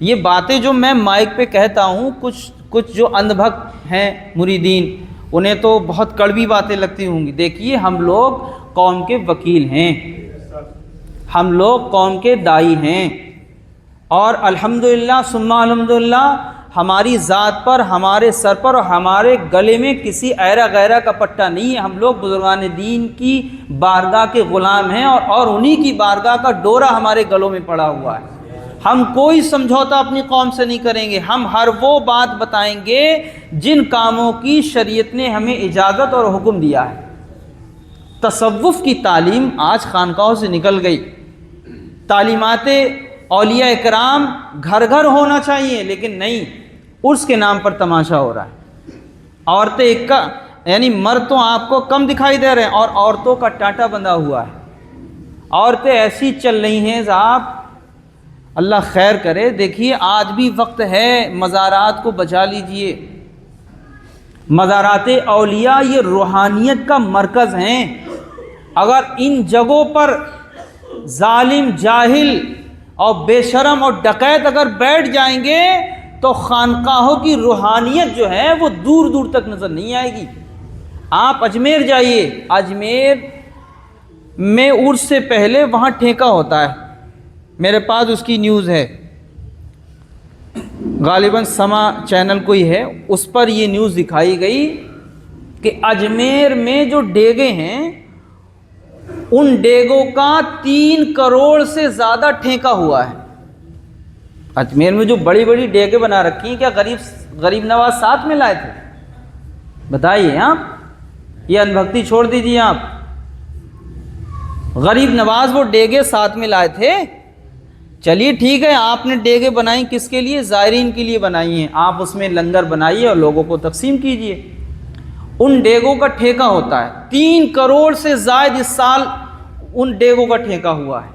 یہ باتیں جو میں مائک پہ کہتا ہوں، کچھ جو اندھ بھکت ہیں مریدین، انہیں تو بہت کڑوی باتیں لگتی ہوں گی۔ دیکھیے، ہم لوگ قوم کے وکیل ہیں، ہم لوگ قوم کے دائی ہیں، اور الحمدللہ ثم الحمدللہ ہماری ذات پر، ہمارے سر پر اور ہمارے گلے میں کسی ایرا غیرہ کا پٹا نہیں ہے۔ ہم لوگ بزرگان دین کی بارگاہ کے غلام ہیں، اور انہی کی بارگاہ کا ڈورا ہمارے گلوں میں پڑا ہوا ہے۔ ہم کوئی سمجھوتا اپنی قوم سے نہیں کریں گے، ہم ہر وہ بات بتائیں گے جن کاموں کی شریعت نے ہمیں اجازت اور حکم دیا ہے۔ تصوف کی تعلیم آج خانقاہوں سے نکل گئی، تعلیمات اولیاء اکرام گھر گھر ہونا چاہیے، لیکن نہیں، عرس کے نام پر تماشا ہو رہا ہے۔ عورتیں یعنی مرد تو آپ کو کم دکھائی دے رہے ہیں، اور عورتوں کا ٹاٹا بندھا ہوا ہے۔ عورتیں ایسی چل رہی ہیں صاحب، اللہ خیر کرے۔ دیکھیے، آج بھی وقت ہے، مزارات کو بچا لیجئے۔ مزارات اولیاء یہ روحانیت کا مرکز ہیں۔ اگر ان جگہوں پر ظالم، جاہل اور بے شرم اور ڈکیت اگر بیٹھ جائیں گے تو خانقاہوں کی روحانیت جو ہے وہ دور دور تک نظر نہیں آئے گی۔ آپ اجمیر جائیے، اجمیر میں عرس سے پہلے وہاں ٹھیکہ ہوتا ہے، میرے پاس اس کی نیوز ہے، غالباً سما چینل کوئی ہے، اس پر یہ نیوز دکھائی گئی کہ اجمیر میں جو ڈیگے ہیں ان ڈیگوں کا 3 کروڑ سے زیادہ ٹھیکہ ہوا ہے۔ اجمیر میں جو بڑی بڑی ڈیگیں بنا رکھی ہیں، کیا غریب نواز ساتھ میں لائے تھے؟ بتائیے آپ، یہ انبھکتی چھوڑ دیجیے آپ، غریب نواز وہ ڈیگیں ساتھ میں لائے تھے؟ چلیے ٹھیک ہے، آپ نے ڈیگیں بنائی کس کے لیے؟ زائرین کے لیے بنائی ہیں، آپ اس میں لنگر بنائیے اور لوگوں کو تقسیم کیجیے۔ ان ڈیگوں کا ٹھیکہ ہوتا ہے 3 کروڑ سے زائد اس سال ان ڈیگوں کا ٹھیکہ ہوا ہے۔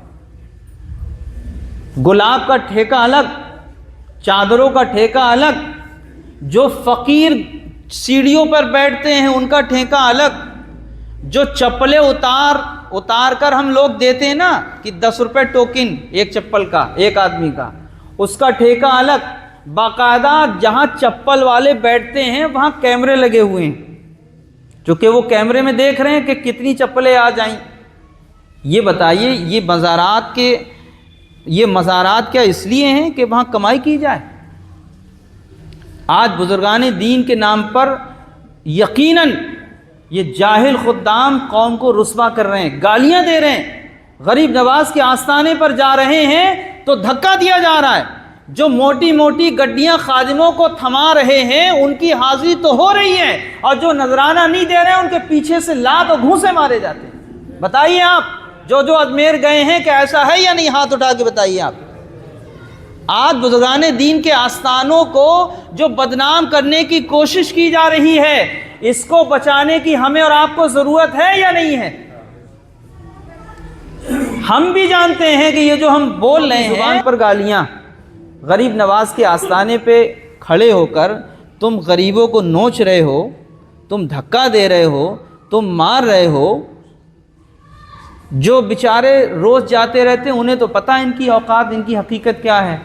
گلاب کا ٹھیکہ الگ، چادروں کا ٹھیکہ الگ، جو فقیر سیڑھیوں پر بیٹھتے ہیں ان کا ٹھیکہ الگ، جو چپلیں اتار کر ہم لوگ دیتے ہیں نا کہ 10 روپے ٹوکن ایک چپل کا، ایک آدمی کا، اس کا ٹھیکہ الگ۔ باقاعدہ جہاں چپل والے بیٹھتے ہیں وہاں کیمرے لگے ہوئے ہیں، چونکہ وہ کیمرے میں دیکھ رہے ہیں کہ کتنی چپلیں آ جائیں۔ یہ بتائیے، یہ مزارات کیا اس لیے ہیں کہ وہاں کمائی کی جائے؟ آج بزرگان دین کے نام پر یقیناً یہ جاہل خدام قوم کو رسوا کر رہے ہیں، گالیاں دے رہے ہیں، غریب نواز کے آستانے پر جا رہے ہیں تو دھکا دیا جا رہا ہے۔ جو موٹی موٹی گڈیاں خادموں کو تھما رہے ہیں ان کی حاضری تو ہو رہی ہے، اور جو نذرانہ نہیں دے رہے ہیں ان کے پیچھے سے لات اور گھونسے مارے جاتے ہیں۔ بتائیے آپ، جو اجمیر گئے ہیں کہ ایسا ہے یا نہیں؟ ہاتھ اٹھا کے بتائیے آپ۔ آج بزرگان دین کے آستانوں کو جو بدنام کرنے کی کوشش کی جا رہی ہے، اس کو بچانے کی ہمیں اور آپ کو ضرورت ہے یا نہیں ہے؟ ہم بھی جانتے ہیں کہ یہ جو ہم بول رہے ہیں زبان پر گالیاں، غریب نواز کے آستانے پہ کھڑے ہو کر تم غریبوں کو نوچ رہے ہو، تم دھکا دے رہے ہو، تم مار رہے ہو۔ جو بیچارے روز جاتے رہتے ہیں انہیں تو پتہ ان کی اوقات، ان کی حقیقت کیا ہے۔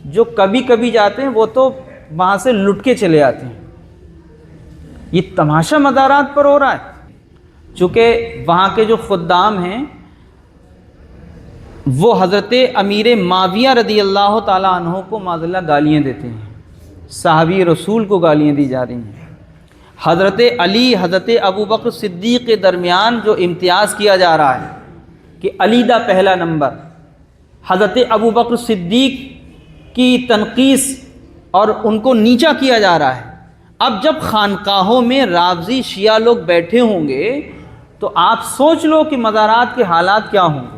جو کبھی کبھی جاتے ہیں وہ تو وہاں سے لٹ کے چلے آتے ہیں۔ یہ تماشا مزارات پر ہو رہا ہے۔ چونکہ وہاں کے جو خدام ہیں وہ حضرت امیر معاویہ رضی اللہ تعالیٰ عنہ کو معذاللہ گالیاں دیتے ہیں، صحابی رسول کو گالیاں دی جا رہی ہیں۔ حضرت علی، حضرت ابوبکر صدیق کے درمیان جو امتیاز کیا جا رہا ہے کہ علی دا پہلا نمبر، حضرت ابوبکر صدیق کی تنقیص اور ان کو نیچا کیا جا رہا ہے۔ اب جب خانقاہوں میں رافضی شیعہ لوگ بیٹھے ہوں گے تو آپ سوچ لو کہ مزارات کے حالات کیا ہوں گے۔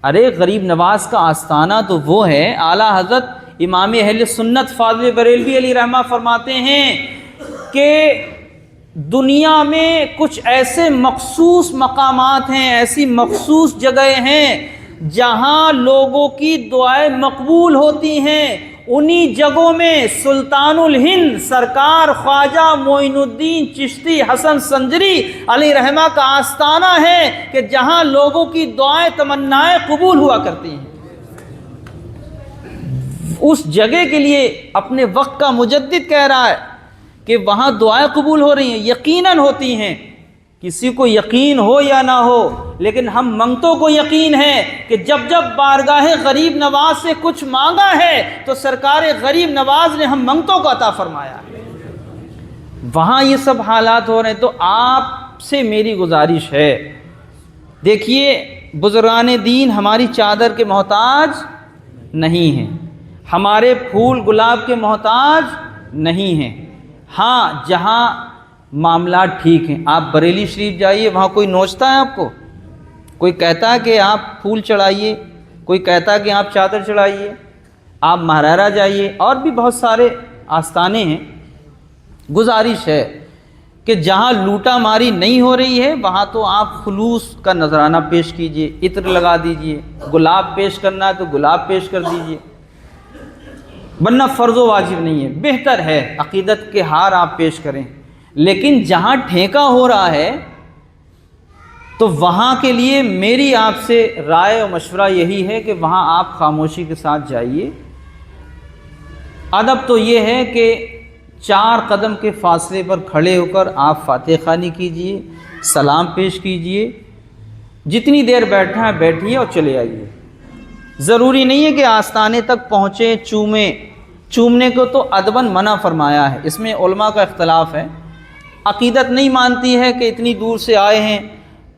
ارے غریب نواز کا آستانہ تو وہ ہے، اعلیٰ حضرت امام اہل سنت فاضل بریلوی علیہ رحمہ فرماتے ہیں کہ دنیا میں کچھ ایسے مخصوص مقامات ہیں، ایسی مخصوص جگہیں ہیں جہاں لوگوں کی دعائیں مقبول ہوتی ہیں۔ انہی جگہوں میں سلطان الہند سرکار خواجہ معین الدین چشتی حسن سنجری علیہ رحمہ کا آستانہ ہے کہ جہاں لوگوں کی دعائیں تمنائیں قبول ہوا کرتی ہیں۔ اس جگہ کے لیے اپنے وقت کا مجدد کہہ رہا ہے کہ وہاں دعائیں قبول ہو رہی ہیں، یقیناً ہوتی ہیں، کسی کو یقین ہو یا نہ ہو، لیکن ہم منگتوں کو یقین ہے کہ جب جب بارگاہ غریب نواز سے کچھ مانگا ہے تو سرکار غریب نواز نے ہم منگتوں کو عطا فرمایا ہے۔ وہاں یہ سب حالات ہو رہے ہیں، تو آپ سے میری گزارش ہے، دیکھیے بزرگان دین ہماری چادر کے محتاج نہیں ہیں، ہمارے پھول گلاب کے محتاج نہیں ہیں۔ ہاں جہاں معاملات ٹھیک ہیں، آپ بریلی شریف جائیے، وہاں کوئی نوچتا ہے آپ کو، کوئی کہتا ہے کہ آپ پھول چڑھائیے، کوئی کہتا ہے کہ آپ چادر چڑھائیے۔ آپ مہرارہ جائیے، اور بھی بہت سارے آستانے ہیں۔ گزارش ہے کہ جہاں لوٹا ماری نہیں ہو رہی ہے وہاں تو آپ خلوص کا نذرانہ پیش کیجئے، عطر لگا دیجئے، گلاب پیش کرنا ہے تو گلاب پیش کر دیجئے، ورنہ فرض و واجب نہیں ہے۔ بہتر ہے عقیدت کے ہار آپ پیش کریں، لیکن جہاں ٹھیکہ ہو رہا ہے تو وہاں کے لیے میری آپ سے رائے اور مشورہ یہی ہے کہ وہاں آپ خاموشی کے ساتھ جائیے۔ ادب تو یہ ہے کہ 4 قدم کے فاصلے پر کھڑے ہو کر آپ فاتحہ خوانی کیجئے، سلام پیش کیجئے، جتنی دیر بیٹھنا ہے بیٹھیے اور چلے آئیے۔ ضروری نہیں ہے کہ آستانے تک پہنچیں، چومنے کو تو ادباً منع فرمایا ہے۔ اس میں علماء کا اختلاف ہے، عقیدت نہیں مانتی ہے کہ اتنی دور سے آئے ہیں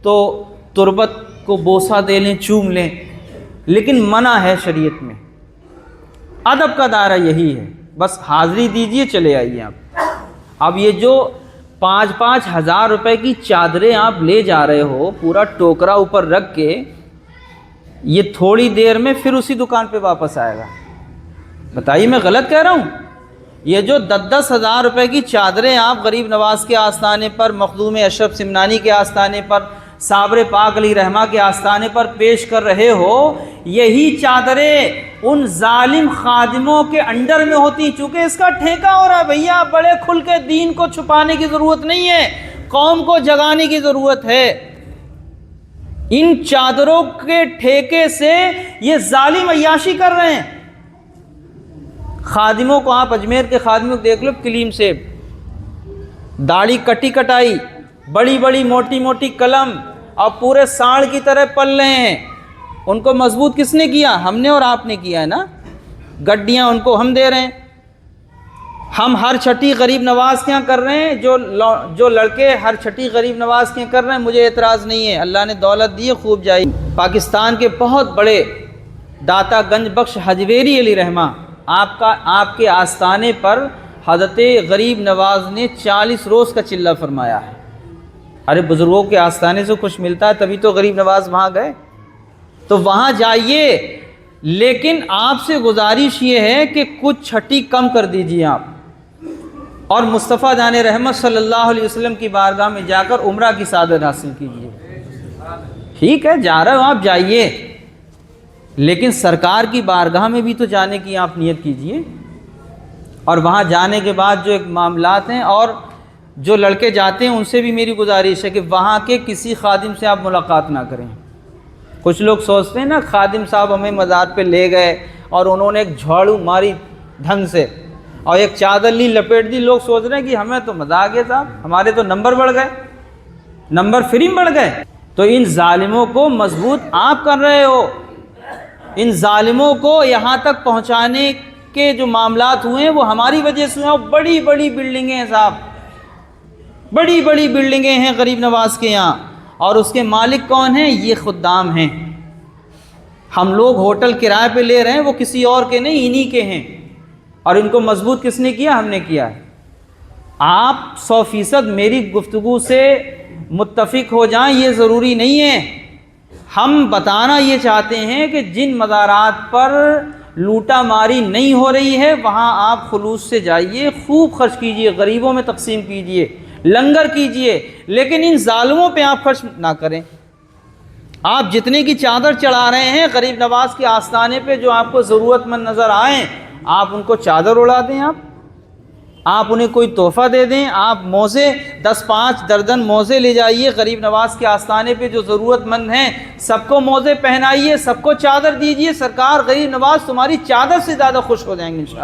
تو تربت کو بوسہ دے لیں، چوم لیں، لیکن منع ہے شریعت میں۔ ادب کا دائرہ یہی ہے، بس حاضری دیجئے چلے آئیے آپ۔ اب یہ جو 5-5 ہزار روپے کی چادریں آپ لے جا رہے ہو، پورا ٹوکرا اوپر رکھ کے، یہ تھوڑی دیر میں پھر اسی دکان پہ واپس آئے گا۔ بتائیے میں غلط کہہ رہا ہوں؟ یہ جو 10-10 ہزار روپے کی چادریں آپ غریب نواز کے آستانے پر، مخدوم اشرف سمنانی کے آستانے پر، صابر پاک علی رحمہ کے آستانے پر پیش کر رہے ہو، یہی چادریں ان ظالم خادموں کے انڈر میں ہوتی، چونکہ اس کا ٹھیکہ ہو رہا ہے۔ بھیا بڑے کھل کے دین کو چھپانے کی ضرورت نہیں ہے، قوم کو جگانے کی ضرورت ہے۔ ان چادروں کے ٹھیکے سے یہ ظالم عیاشی کر رہے ہیں۔ خادموں کو، آپ اجمیر کے خادموں کو دیکھ لو، کلیم سے داڑھی کٹی کٹائی، بڑی بڑی موٹی موٹی قلم، اور پورے سانڑ کی طرح پل رہے ہیں۔ ان کو مضبوط کس نے کیا؟ ہم نے اور آپ نے کیا ہے نا۔ گڈیاں ان کو ہم دے رہے ہیں۔ ہم ہر چھٹی غریب نواز کے یہاں کر رہے ہیں، جو لڑکے ہر چھٹی غریب نواز کے یہاں کر رہے ہیں، مجھے اعتراض نہیں ہے، اللہ نے دولت دی ہے، خوب جائی۔ پاکستان کے بہت بڑے داتا گنج بخش حجویری علی رحمہ، آپ کے آستانے پر حضرت غریب نواز نے 40 روز کا چلہ فرمایا ہے۔ ارے بزرگوں کے آستانے سے کچھ ملتا ہے تبھی تو غریب نواز وہاں گئے، تو وہاں جائیے، لیکن آپ سے گزارش یہ ہے کہ کچھ چھٹی کم کر دیجیے آپ، اور مصطفیٰ جان رحمت صلی اللہ علیہ وسلم کی بارگاہ میں جا کر عمرہ کی سعادت حاصل کیجیے۔ ٹھیک ہے جا رہے ہو آپ جائیے، لیکن سرکار کی بارگاہ میں بھی تو جانے کی آپ نیت کیجیے۔ اور وہاں جانے کے بعد جو ایک معاملات ہیں، اور جو لڑکے جاتے ہیں ان سے بھی میری گزارش ہے کہ وہاں کے کسی خادم سے آپ ملاقات نہ کریں۔ کچھ لوگ سوچتے ہیں نا خادم صاحب ہمیں مزار پہ لے گئے اور انہوں نے ایک جھاڑو ماری ڈھنگ سے اور ایک چادر لی لپیٹ دی، لوگ سوچ رہے ہیں کہ ہمیں تو مزہ آ گیا صاحب، ہمارے تو نمبر بڑھ گئے، نمبر فری بڑھ گئے۔ تو ان ظالموں کو مضبوط آپ کر رہے ہو، ان ظالموں کو یہاں تک پہنچانے کے جو معاملات ہوئے ہیں وہ ہماری وجہ سے ہوئے۔ بڑی بڑی بلڈنگیں ہیں صاحب، بڑی بڑی بلڈنگیں ہیں غریب نواز کے یہاں، اور اس کے مالک کون ہیں؟ یہ خدام ہیں۔ ہم لوگ ہوٹل کرائے پہ لے رہے ہیں، وہ کسی اور کے نہیں، انہی کے ہیں، اور ان کو مضبوط کس نے کیا؟ ہم نے کیا ہے۔ آپ 100% میری گفتگو سے متفق ہو جائیں یہ ضروری نہیں ہے۔ ہم بتانا یہ چاہتے ہیں کہ جن مزارات پر لوٹا ماری نہیں ہو رہی ہے وہاں آپ خلوص سے جائیے، خوب خرچ کیجئے، غریبوں میں تقسیم کیجئے، لنگر کیجئے، لیکن ان ظالموں پہ آپ خرچ نہ کریں۔ آپ جتنے کی چادر چڑھا رہے ہیں غریب نواز کے آستانے پہ، جو آپ کو ضرورت مند نظر آئیں آپ ان کو چادر اڑا دیں۔ آپ آپ انہیں کوئی تحفہ دے دیں، آپ موزے 10-5 درجن موزے لے جائیے غریب نواز کے آستانے پہ جو ضرورت مند ہیں، سب کو موزے پہنائیے، سب کو چادر دیجیے، سرکار غریب نواز تمہاری چادر سے زیادہ خوش ہو جائیں گے انشاءاللہ۔